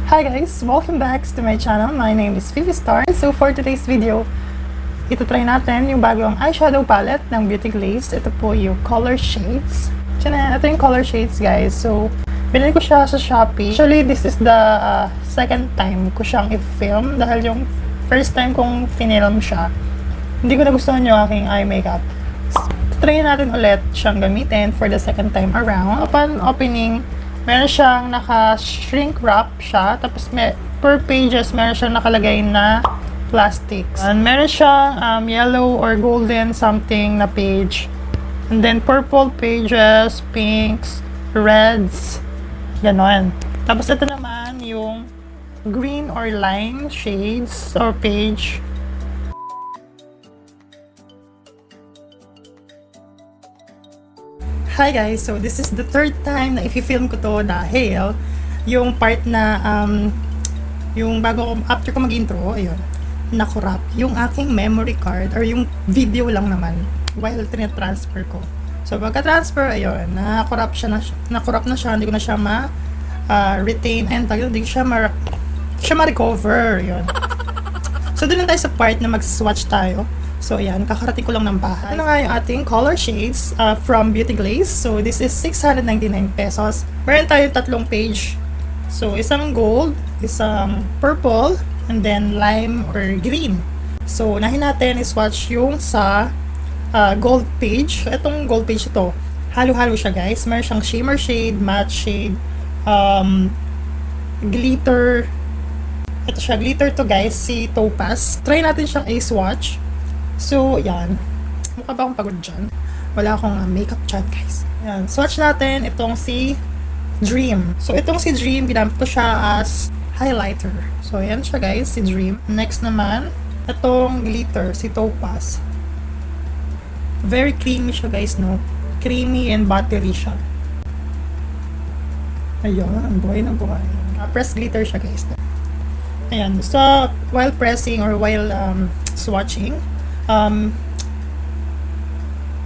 Hi guys! Welcome back to my channel. My name is Vivi Star. So for today's video, ito try natin yung bagong eyeshadow palette ng Beauty Glazed. Ito po yung color shades. Ito yung color shades guys. So, binili ko siya sa Shopee. Actually, this is the second time ko siyang i-film dahil yung first time kong finilm siya, hindi ko nagustuhan yung aking eye makeup. Try natin ulit siyang gamitin for the second time around. Upon opening, meron siyang naka-shrink wrap siya. Tapos per pages, meron siyang nakalagay na plastics. And meron siyang yellow or golden something na page. And then purple pages, pinks, reds, ganon. Tapos ito naman yung green or lime shades or page. Hi guys! So this is the third time na i-film ko to dahil yung part na yung after ko mag-intro, ayun, nakurap yung aking memory card or yung video lang naman while tinatransfer ko. So pagka-transfer, ayun, nakurap na siya, hindi ko na siya retain and hindi ko siya ma-recover, ayun. So doon lang tayo sa part na mag-swatch tayo. So, ayan, kakarating ko lang ng bahay. Ano nga yung ating color shades from Beauty Glazed. So, this is 699 pesos. Meron tayo tatlong page. So, isang gold, isang purple, and then lime or green. So, unahin natin i-swatch yung sa gold page. So, itong gold page ito, halo-halo siya guys. Meron siyang shimmer shade, matte shade, glitter. Ito siya, glitter to guys, si Topaz. Try natin siyang i-swatch. So, yan. Mukha ba akong pagod dyan? Wala akong makeup dyan, guys. Yan. Swatch natin itong si Dream. So, itong si Dream, ginamit ko siya as highlighter. So, yan siya, guys, si Dream. Next naman, itong glitter, si Topaz. Very creamy siya, guys, no? Creamy and buttery siya. Ayun, buhay na buhay. Press glitter siya, guys. Ayan. So, while pressing or while swatching,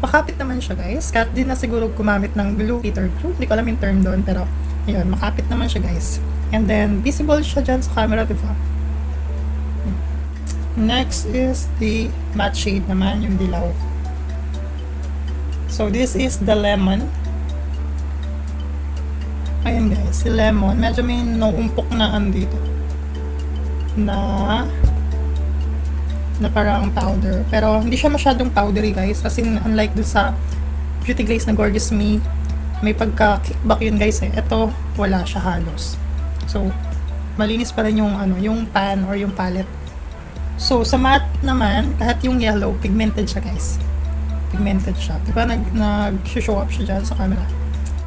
makapit naman siya guys. Kahit din na siguro gumamit ng blue glitter glue. Hindi ko alam yung term doon, pero ayun, makapit naman siya guys. And then, visible siya dyan sa camera, diba? Next is the matte shade naman, yung dilaw. So, this is the lemon. Ayan guys, si lemon. Medyo may nauumpok na dito. Na parang powder. Pero hindi siya masyadong powdery guys. As in, unlike dun sa Beauty Glazed na Gorgeous Me, may pagka-kickback yun guys eh. Ito, wala siya halos. So, malinis pa rin yung, yung pan or yung palette. So, sa matte naman, kahit yung yellow, pigmented siya guys. Pigmented siya. Diba nag-show up siya dyan sa camera.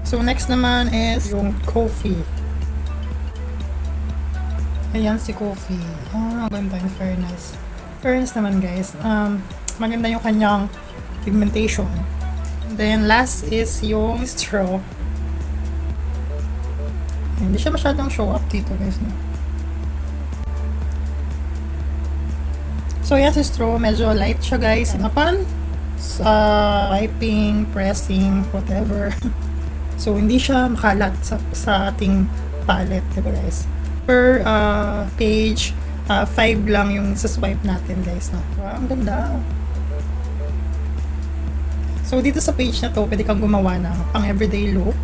So, next naman is yung coffee. Ayan si coffee. Oh, ganda yung fairness. Fairness naman guys, maganda yung kanyang pigmentation. Then last is yung straw. Hindi siya masyadong show up dito guys, no? So yan si straw, medyo light siya guys. Upon wiping, pressing, whatever. So hindi siya makalat sa ating palette, diba guys? Per page, 5 lang yung swipe natin guys, no? Wow, ang ganda. So dito sa page na to, pwede kang gumawa ng pang everyday look.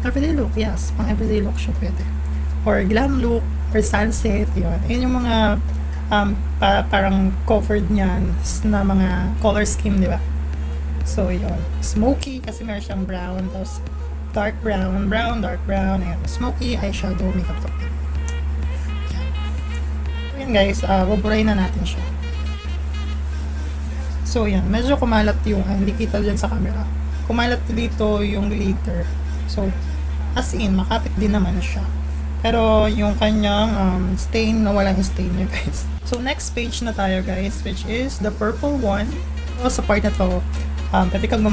Everyday look, yes, pang everyday look siya pwede. Or glam look, or sunset, yun. Yun yung mga parang covered niyan na mga color scheme, di ba? So yun, smoky kasi meron siyang brown, tapos dark brown, dark brown, ayan. Smoky eyeshadow makeup look. Yan guys, buburahin na natin siya. So yan, medyo kumalat yung, hindi kita dyan sa camera. Kumalat dito yung glitter. So, as in, makapit din naman siya. Pero yung kanyang stain, nawala yung stain niya guys. So next page na tayo guys, which is the purple one. So, sa part na to, pwede kang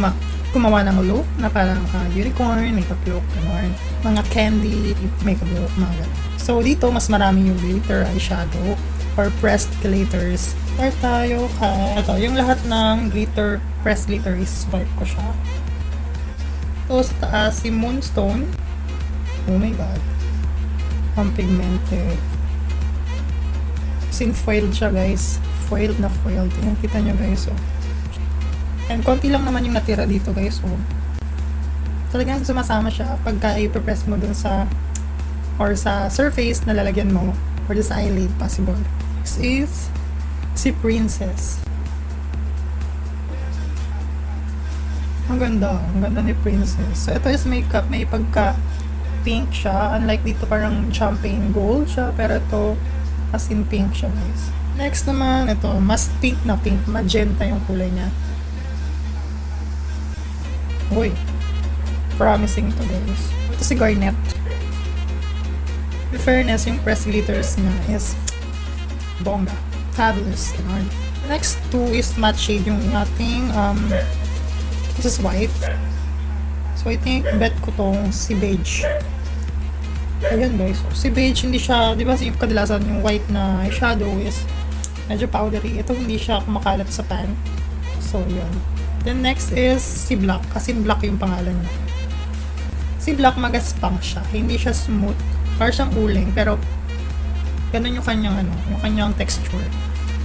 gumawa ng look na parang unicorn, makeup look, gano'n. Mga candy, makeup look, mga gano'n. So, dito, mas marami yung glitter eyeshadow or pressed glitters. Start tayo. Ito, yung lahat ng glitter, pressed glitter, is-swipe ko siya. So, sa taas, si Moonstone. Oh my god. pigmented. Kasi foiled siya guys. Foiled na foiled. Yan, kita nyo guys. Oh. And konti lang naman yung natira dito guys. Oh. Talagang sumasama siya pagka i-press mo dun sa or sa surface na lalagyan mo or sa eyelid possible. This is si Princess. Ang ganda ni Princess. So ito is makeup, may pagka pink siya, unlike dito parang champagne gold siya, pero ito as in pink siya guys. Next naman, ito mas pink na pink, magenta yung kulay niya. Uy, promising to guys. Ito si Garnet. In fairness, yung press glitters niya is bongga, fabulous. The next two is matte shade, yung ating this is white. So I think bet ko tong si beige. Ayan guys, so, si beige hindi siya, di ba si kadalasan yung white na eyeshadow is medyo powdery. Ito hindi siya kumakalat sa pan. So yun. Then next is si black, kasi black yung pangalan niya. Si black magaspang siya, hindi siya smooth. Parang siyang uling, pero ganun yung kanyang yung kanyang texture.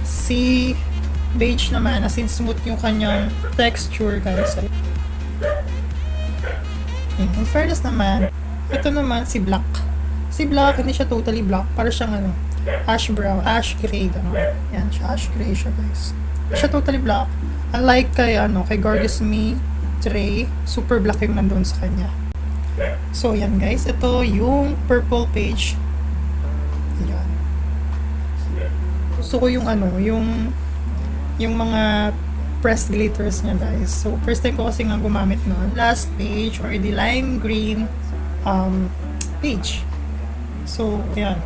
Si beige naman, as in smooth yung kanyang texture guys. In fairness naman, ito naman si black. Si black, hindi siya totally black. Parang siyang ash brown, ash gray, gano'n. Yan, siya ash gray siya guys. Hindi siya totally black. Unlike kay Gorgeous Me Tray, super black yung nandun sa kanya. So yan guys, ito yung purple page. Yan. Gusto ko yung yung mga pressed glitters niya guys. So first time ko kasi nga gumamit noon. Last page or the lime green page. So yan.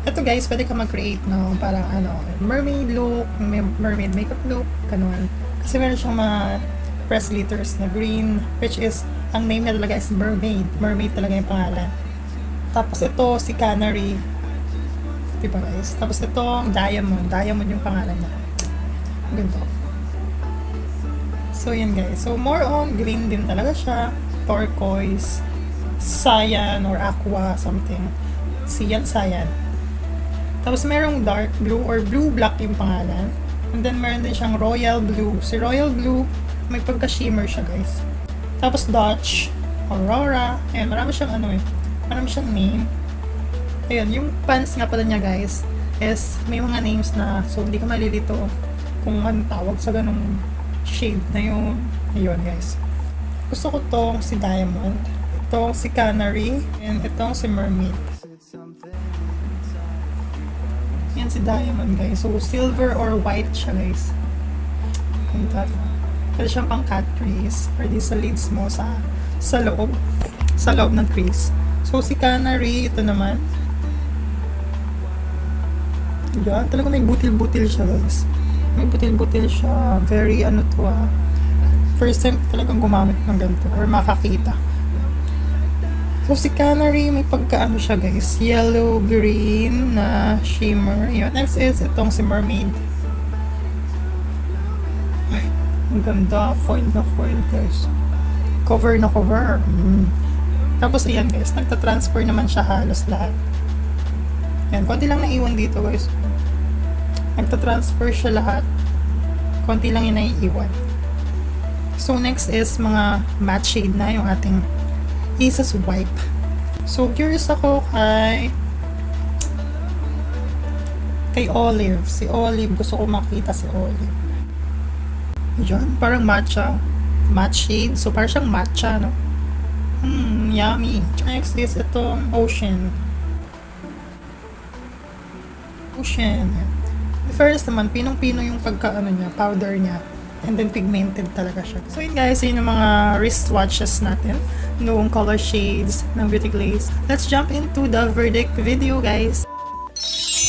Ito guys, pwede ka mag-create ng parang mermaid look, mermaid makeup look, ganun. Kasi meron siyang mga pressed glitters na green, which is ang name niya talaga is mermaid. Mermaid talaga yung pangalan. Tapos ito si Canary. Diba guys? Tapos ito diamond. Diamond yung pangalan niya. Ganito. So yan guys. So more on green din talaga siya. Turquoise, cyan or aqua something. Cyan. Tapos merong dark blue or blue black yung pangalan. And then meron din siyang royal blue. Si royal blue, may pagka-shimmer siya guys. Tapos Dutch, Aurora. Ayan, marami siyang marami siyang name. Ayan, yung pants nga pala niya guys is may mga names na, so hindi ko malilito kung anong tawag sa ganung shade na yun. Ayun guys. Gusto ko tong si Diamond, itong si Canary, and itong si Mermaid. Yan si Diamond guys. So silver or white siya guys. Ganda. Pwede siyang pang cat crease or di sa lids mo sa loob ng crease. So si Canary, ito naman. Yan, talaga may butil-butil siya guys. May butil-butil siya. Very first time talagang gumamit ng ganito or makakita. So si Canary, may pagka siya guys, yellow green na shimmer. Yun. Next is itong si Mermaid. Ay, ang ganda, foil na foil guys. Cover na cover. Tapos ayan guys, nagta-transfer naman siya halos lahat. Yan, konti lang naiwan dito guys. Nagta-transfer siya lahat. Konti lang yung naiiwan. So next is mga matte shade na yung ating Aces wipe. So curious ako kay Olive. Si Olive, gusto ko makita si Olive. Yan, parang matcha. Matte shade. So parang siyang matcha, no? Yummy. Next is itong Ocean. The first naman, pinong-pino yung niya, powder niya. And then pigmented talaga siya. So yun guys, yun yung mga wrist swatches natin noong color shades ng Beauty Glazed. Let's jump into the verdict video guys.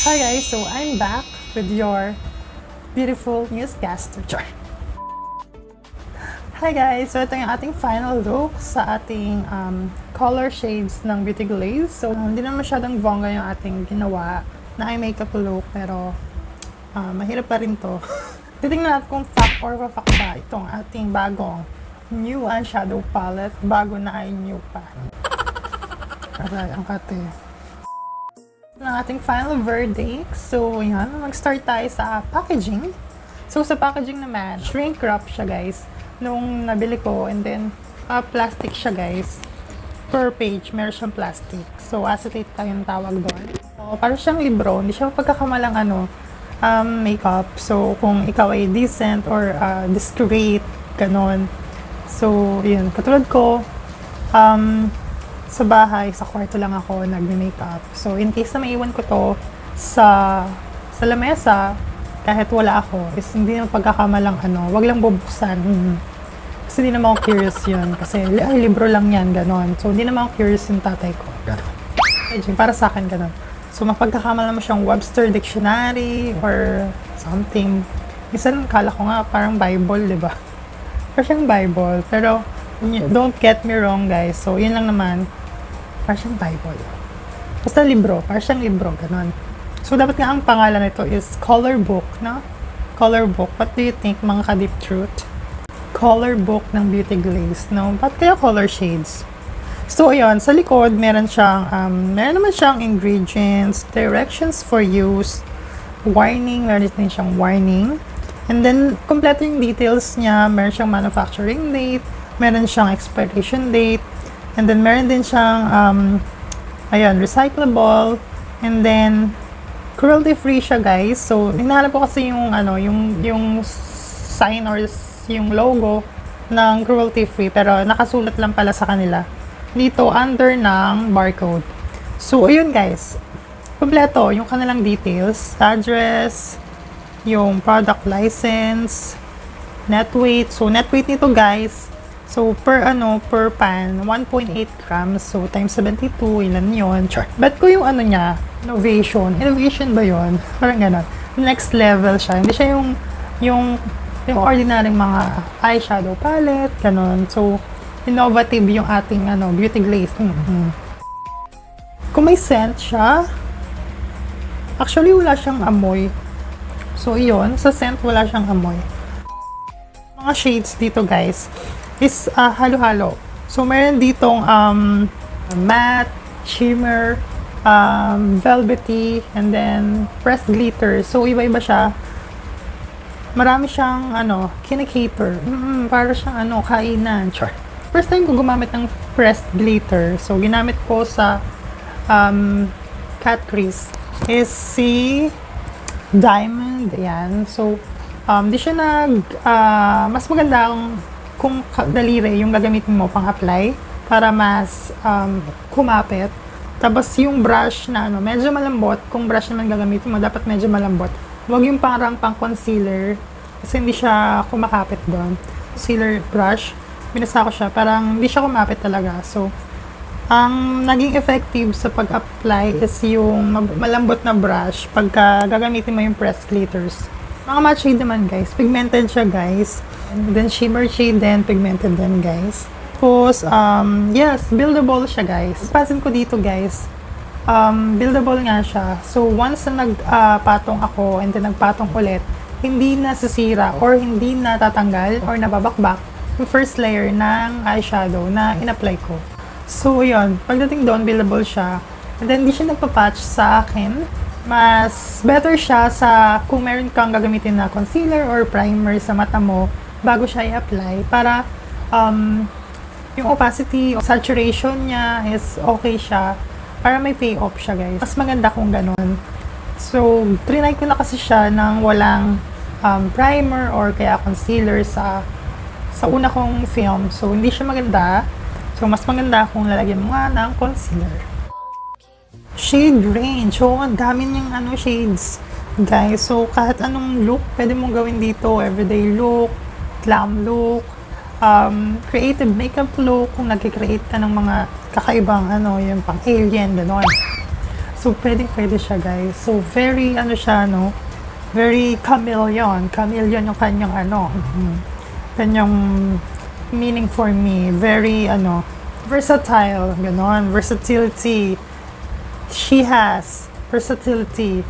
Hi guys, so I'm back with your beautiful newscaster. Hi guys, so ito yung ating final look sa ating color shades ng Beauty Glazed. So hindi na masyadong bongga yung ating ginawa na eye makeup look, pero mahirap pa rin to. Titingnan natin kung fuck or fuck ba itong ating bagong new eyeshadow palette. Bago na ay new pa. Aray, ang kate. Ng ating final verdict. So, yan. Mag-start tayo sa packaging. So, sa packaging naman, shrink wrap siya, guys. Nung nabili ko. And then, plastic siya, guys. Per page, meron siyang plastic. So, acetate tayo yung tawag doon. So, parang siyang libro. Hindi siya pagkakamalang makeup. So, kung ikaw ay decent or discreet, ganon. So, yun. Katulad ko, sa bahay, sa kwarto lang ako nagme-makeup. So, in case na maiwan ko to sa lamesa, kahit wala ako, is hindi na pagkakamalang wag lang bubuksan. Kasi hindi naman ako curious yun. Kasi, ay, libro lang yan, ganon. So, hindi naman ako curious yung tatay ko. Ganon. Para sa akin, ganon. So, mapagkakamala mo siyang Webster Dictionary or something. Minsan, kala ko nga, parang Bible, di ba? Parang siyang Bible. Pero, don't get me wrong, guys. So, yun lang naman. Parang siyang Bible. Basta libro. Parang siyang libro. Ganon. So, dapat nga ang pangalan nito is Color Book, no? Color Book. What do you think, mga ka-deep truth? Color Book ng Beauty Glazed, no? Ba't kaya color shades? So, ayun. Sa likod, meron naman siyang ingredients, directions for use, warning. Meron din siyang warning. And then, kompleto yung details niya. Meron siyang manufacturing date. Meron siyang expiration date. And then, meron din siyang, recyclable. And then, cruelty-free siya, guys. So, hinahanap ko kasi yung sign or yung logo ng cruelty-free. Pero, nakasulat lang pala sa kanila. Dito, under ng barcode. So, ayun, guys. Kompleto, yung kanilang details. Address, yung product license, net weight. So, net weight nito, guys. So, per pan, 1.8 grams. So, times 72, ilan yun? Char. Bet ko yung niya, innovation. Innovation ba yun? Parang gano'n. Next level siya. Hindi siya yung ordinaryong mga eyeshadow palette, gano'n. So, innovative yung ating, beauty glaze. Kung may scent siya, actually, wala siyang amoy. So, yun. Sa scent, wala siyang amoy. Mga shades dito, guys, is halo-halo. So, meron ditong matte, shimmer, velvety, and then pressed glitter. So, iba-iba siya. Marami siyang, kinikater. Para siyang, kainan. Char. First time ko gumamit ng pressed glitter. So, ginamit ko sa cat crease is si Diamond. Ayan. So, di siya mas maganda kung daliri yung gagamitin mo pang-apply para mas kumapit. Tapos yung brush na medyo malambot. Kung brush naman gagamitin mo, dapat medyo malambot. Huwag yung parang pang-concealer kasi hindi siya kumakapit doon. Concealer brush, binasa ko siya. Parang hindi siya kumapit talaga. So, ang naging effective sa pag-apply is yung malambot na brush pagka gagamitin mo yung pressed glitters. Mga matte shade naman, guys. Pigmented siya, guys. And then shimmer shade din, pigmented din, guys. Tapos, yes, buildable siya, guys. Pansin ko dito, guys, buildable nga siya. So, once na nagpatong ako and then nagpatong ulit, hindi nasisira or hindi natatanggal or nababakbak yung first layer ng eyeshadow na in-apply ko. So, yun. Pagdating doon, buildable siya. And then, hindi siya nagpa-patch sa akin. Mas better siya sa kung meron kang gagamitin na concealer or primer sa mata mo bago siya i-apply para yung opacity, saturation niya is okay siya para may payoff siya, guys. Mas maganda kung ganon. So, trinay ko na kasi siya ng walang primer or kaya concealer sa una kong film. So, hindi siya maganda. So, mas maganda kung lalagyan mo nga ng concealer. Shade range. So, ang dami niyang shades, guys. So, kahit anong look, pwede mong gawin dito. Everyday look, glam look, creative makeup look, kung nag-create ka ng mga kakaibang, yung pang alien, gano'n. So, pwede siya, guys. So, very, siya, very chameleon. Chameleon yung kanyang meaning for me. Very, versatile, gano'n. Versatility. She has versatility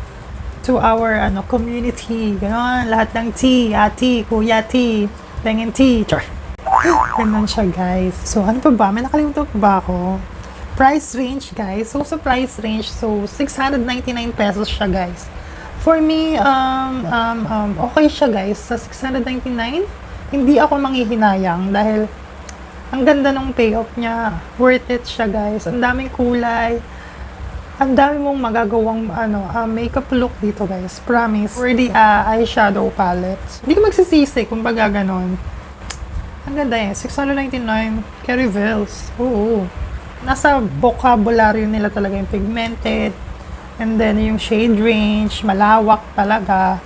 to our community. Ganon, lahat ng tea, ati, kuya tea, pengen tea. Char. Ganon siya, guys. So, ano pa ba? May nakalimutan pa ba ako? price range, guys. So, sa price range, so, 699 pesos siya, guys. For me, okay siya, guys. Sa 699, hindi ako manghihinayang dahil ang ganda ng payoff niya. Worth it siya, guys. Ang daming kulay. Ang dami mong magagawang makeup look dito, guys. Promise. For the eyeshadow palettes. Hindi ko magsisisi kung baga ganon. Ang ganda eh. 699 carry veils. Oo. Nasa vocabulary nila talaga yung pigmented. And then yung shade range. Malawak talaga.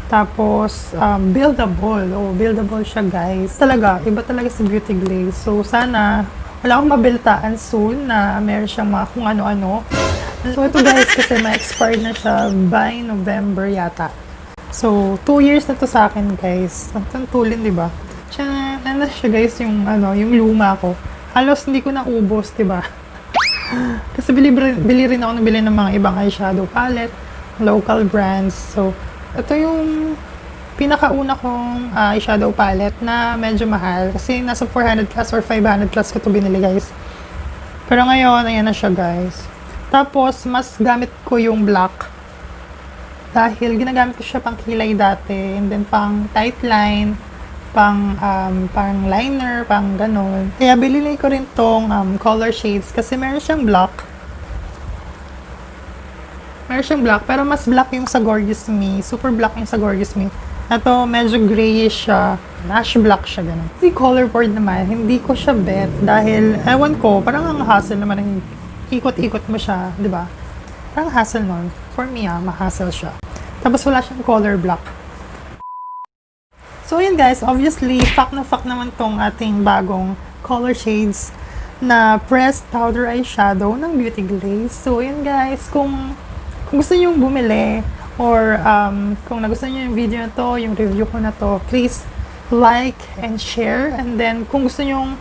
Tapos, buildable. Oh, buildable siya, guys. Talaga, iba talaga si Beauty Glaze. So, sana, wala akong mabiltaan soon na meron siyang mga kung ano-ano. So, ito, guys, kasi ma-expired na siya by November yata. So, 2 years na to sa akin, guys. Ang tulin, di ba? Tiyan, ano siya, guys, yung luma ko. Halos hindi ko naubos, di ba? Kasi bili rin ako ng mga ibang eyeshadow palette, local brands. So, ito yung pinakauna kong eyeshadow palette na medyo mahal. Kasi nasa 400 plus or 500 plus ko ito binili, guys. Pero ngayon, ayan na siya, guys. Tapos, mas gamit ko yung black. Dahil ginagamit ko siya pang kilay dati. And then, pang tight line, pang liner, pang ganon. Kaya, bilili ko rin tong color shades. Kasi meron siyang black. Meron siyang black. Pero mas black yung sa Gorgeous Me. Super black yung sa Gorgeous Me. Ito, medyo grayish siya. Ash black siya, ganon. Kasi color board naman, hindi ko siya bet. Dahil, ewan ko, parang ang hassle naman ng ikot-ikot mo siya, di ba? Parang hassle nun. For me, ma-hassle siya. Tapos wala siyang color block. So, yun guys, obviously, fact naman tong ating bagong color shades na pressed powder eyeshadow ng Beauty Glaze. So, yun guys, kung gusto niyo bumili or kung nagustuhan niyo yung video na to, yung review ko na to, please like and share. And then, kung gusto niyo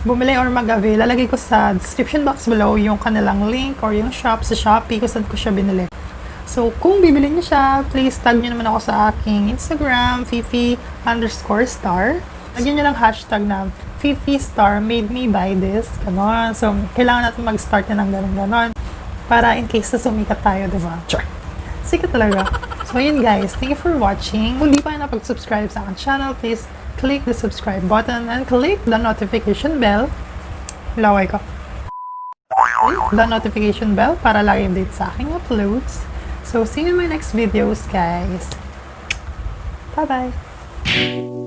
bumili or mag-avail, lalagay ko sa description box below yung kanilang link or yung shop sa Shopee kung saan ko siya binili. So, kung bibili niyo siya, please tag niyo naman ako sa aking Instagram, Fifi_star. Lagyan niyo lang hashtag na FifiStar made me buy this. Ganon. So, kailangan natin mag-start na ng ganon. Para in case na sumikat tayo, diba? Sure. Sikat talaga. So, yun guys. Thank you for watching. Kung di pa napag-subscribe sa aking channel, please click the subscribe button and click the notification bell. Laway ko. Click the notification bell para lagi update sa aking uploads. So, see you in my next videos, guys. Bye-bye!